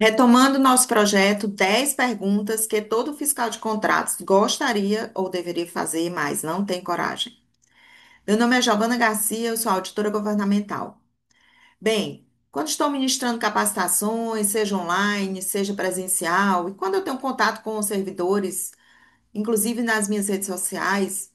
Retomando nosso projeto, 10 perguntas que todo fiscal de contratos gostaria ou deveria fazer, mas não tem coragem. Meu nome é Giovana Garcia, eu sou auditora governamental. Bem, quando estou ministrando capacitações, seja online, seja presencial, e quando eu tenho contato com os servidores, inclusive nas minhas redes sociais,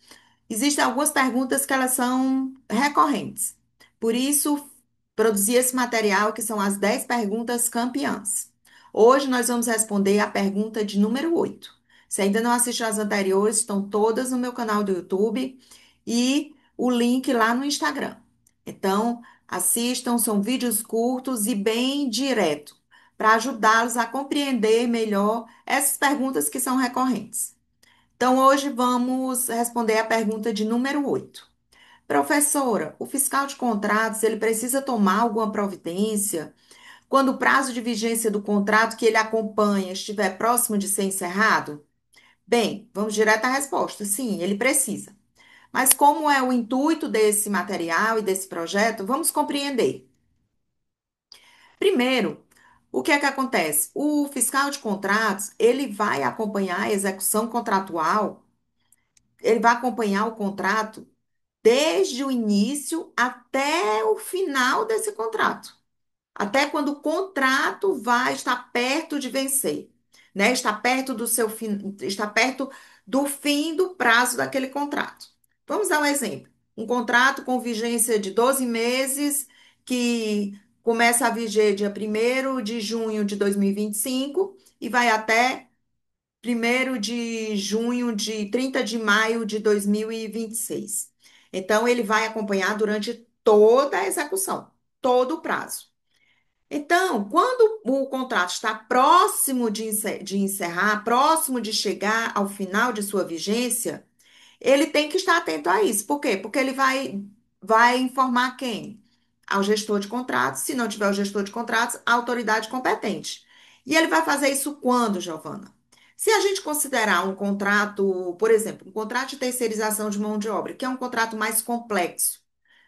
existem algumas perguntas que elas são recorrentes. Por isso, produzi esse material que são as 10 perguntas campeãs. Hoje nós vamos responder a pergunta de número 8. Se ainda não assistiu às anteriores, estão todas no meu canal do YouTube e o link lá no Instagram. Então, assistam, são vídeos curtos e bem direto, para ajudá-los a compreender melhor essas perguntas que são recorrentes. Então, hoje vamos responder a pergunta de número 8. Professora, o fiscal de contratos, ele precisa tomar alguma providência quando o prazo de vigência do contrato que ele acompanha estiver próximo de ser encerrado? Bem, vamos direto à resposta. Sim, ele precisa. Mas como é o intuito desse material e desse projeto, vamos compreender. Primeiro, o que é que acontece? O fiscal de contratos, ele vai acompanhar a execução contratual, ele vai acompanhar o contrato desde o início até o final desse contrato, até quando o contrato vai estar perto de vencer, né? Está perto do seu fim, está perto do fim do prazo daquele contrato. Vamos dar um exemplo. Um contrato com vigência de 12 meses que começa a viger dia 1º de junho de 2025 e vai até 1º de junho de 30 de maio de 2026. Então, ele vai acompanhar durante toda a execução, todo o prazo. Então, quando o contrato está próximo de encerrar, próximo de chegar ao final de sua vigência, ele tem que estar atento a isso. Por quê? Porque ele vai informar quem? Ao gestor de contratos. Se não tiver o gestor de contratos, a autoridade competente. E ele vai fazer isso quando, Giovana? Se a gente considerar um contrato, por exemplo, um contrato de terceirização de mão de obra, que é um contrato mais complexo,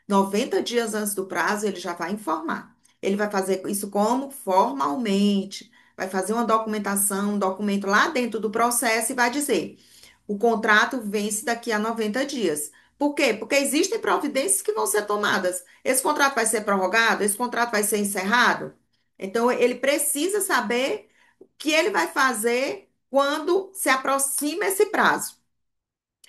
90 dias antes do prazo, ele já vai informar. Ele vai fazer isso como? Formalmente. Vai fazer uma documentação, um documento lá dentro do processo e vai dizer: o contrato vence daqui a 90 dias. Por quê? Porque existem providências que vão ser tomadas. Esse contrato vai ser prorrogado? Esse contrato vai ser encerrado? Então, ele precisa saber o que ele vai fazer quando se aproxima esse prazo.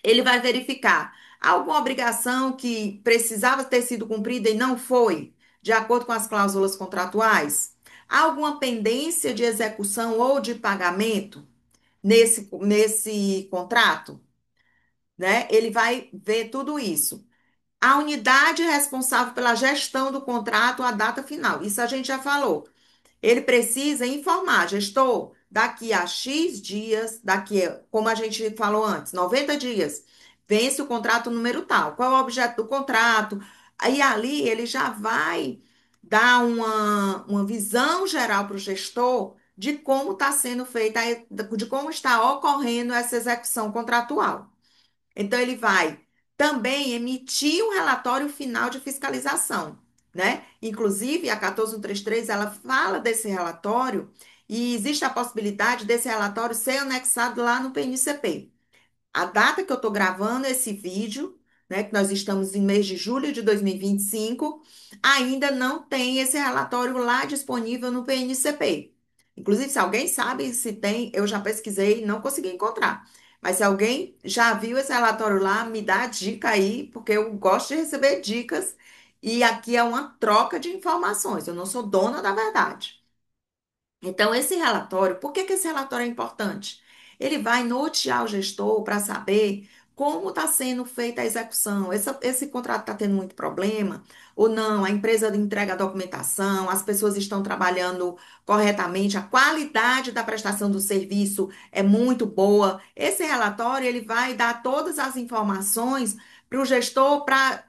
Ele vai verificar alguma obrigação que precisava ter sido cumprida e não foi, de acordo com as cláusulas contratuais? Alguma pendência de execução ou de pagamento nesse contrato? Né? Ele vai ver tudo isso. A unidade responsável pela gestão do contrato, a data final. Isso a gente já falou. Ele precisa informar, gestor, daqui a X dias, como a gente falou antes, 90 dias, vence o contrato número tal. Qual é o objeto do contrato? Aí ali ele já vai dar uma visão geral para o gestor de como está sendo feita, de como está ocorrendo essa execução contratual. Então, ele vai também emitir um relatório final de fiscalização, né? Inclusive, a 14133, ela fala desse relatório e existe a possibilidade desse relatório ser anexado lá no PNCP. A data que eu estou gravando esse vídeo, né, que nós estamos em mês de julho de 2025, ainda não tem esse relatório lá disponível no PNCP. Inclusive, se alguém sabe se tem, eu já pesquisei e não consegui encontrar. Mas se alguém já viu esse relatório lá, me dá a dica aí, porque eu gosto de receber dicas e aqui é uma troca de informações. Eu não sou dona da verdade. Então, esse relatório, por que que esse relatório é importante? Ele vai nortear o gestor para saber como está sendo feita a execução. Esse contrato está tendo muito problema ou não? A empresa entrega a documentação, as pessoas estão trabalhando corretamente, a qualidade da prestação do serviço é muito boa. Esse relatório ele vai dar todas as informações para o gestor para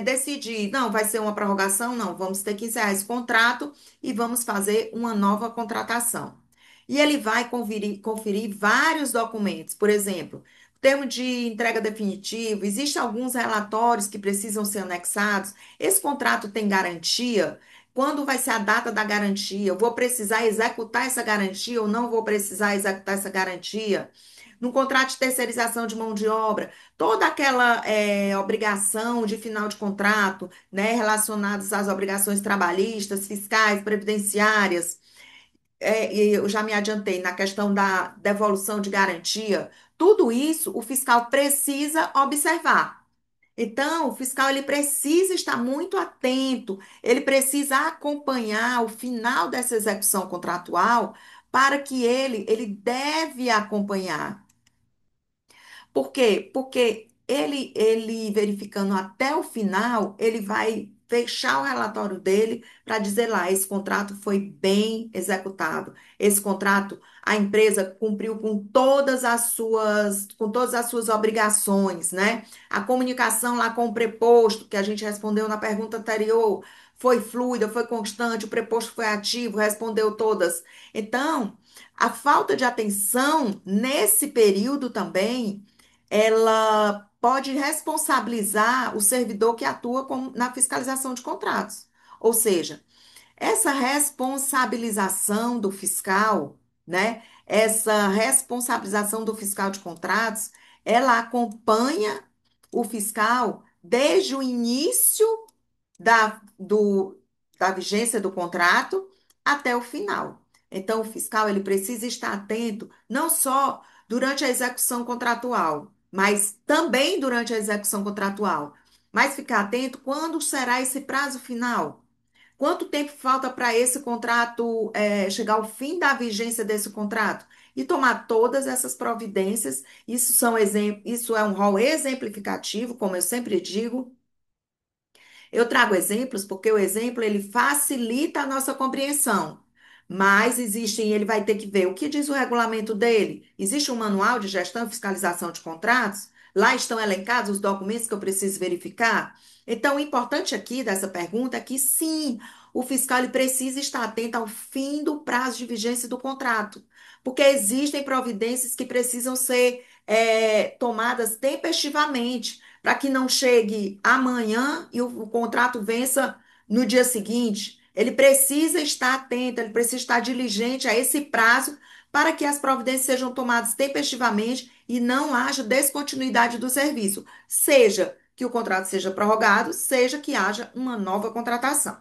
decidir. Não, vai ser uma prorrogação? Não, vamos ter que encerrar esse contrato e vamos fazer uma nova contratação. E ele vai conferir vários documentos, por exemplo, termo de entrega definitivo, existem alguns relatórios que precisam ser anexados. Esse contrato tem garantia? Quando vai ser a data da garantia? Eu vou precisar executar essa garantia ou não vou precisar executar essa garantia? No contrato de terceirização de mão de obra, toda aquela obrigação de final de contrato, né, relacionadas às obrigações trabalhistas, fiscais, previdenciárias, e eu já me adiantei na questão da devolução de garantia, tudo isso o fiscal precisa observar. Então, o fiscal ele precisa estar muito atento, ele precisa acompanhar o final dessa execução contratual para que ele deve acompanhar. Por quê? Porque ele verificando até o final, ele vai fechar o relatório dele para dizer lá, esse contrato foi bem executado. Esse contrato, a empresa cumpriu com todas as suas obrigações, né? A comunicação lá com o preposto, que a gente respondeu na pergunta anterior, foi fluida, foi constante, o preposto foi ativo, respondeu todas. Então, a falta de atenção nesse período também ela pode responsabilizar o servidor que atua na fiscalização de contratos. Ou seja, essa responsabilização do fiscal, né? Essa responsabilização do fiscal de contratos, ela acompanha o fiscal desde o início da, do, da vigência do contrato até o final. Então, o fiscal ele precisa estar atento não só durante a execução contratual, mas também durante a execução contratual. Mas ficar atento quando será esse prazo final. Quanto tempo falta para esse contrato chegar ao fim da vigência desse contrato? E tomar todas essas providências. Isso é um rol exemplificativo, como eu sempre digo, eu trago exemplos porque o exemplo ele facilita a nossa compreensão. Mas existem, ele vai ter que ver o que diz o regulamento dele. Existe um manual de gestão e fiscalização de contratos? Lá estão elencados os documentos que eu preciso verificar? Então, o importante aqui dessa pergunta é que sim, o fiscal ele precisa estar atento ao fim do prazo de vigência do contrato, porque existem providências que precisam ser tomadas tempestivamente para que não chegue amanhã e o contrato vença no dia seguinte. Ele precisa estar atento, ele precisa estar diligente a esse prazo para que as providências sejam tomadas tempestivamente e não haja descontinuidade do serviço, seja que o contrato seja prorrogado, seja que haja uma nova contratação.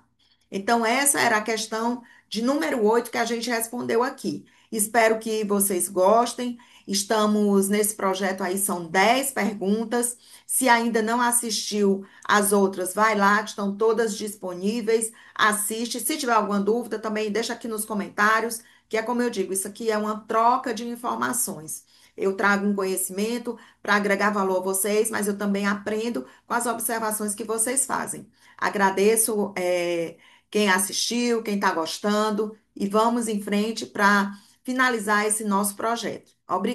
Então, essa era a questão de número 8 que a gente respondeu aqui. Espero que vocês gostem. Estamos nesse projeto aí, são 10 perguntas. Se ainda não assistiu as outras, vai lá, estão todas disponíveis. Assiste. Se tiver alguma dúvida, também deixa aqui nos comentários, que é como eu digo, isso aqui é uma troca de informações. Eu trago um conhecimento para agregar valor a vocês, mas eu também aprendo com as observações que vocês fazem. Agradeço, quem assistiu, quem está gostando, e vamos em frente para finalizar esse nosso projeto. Obrigada.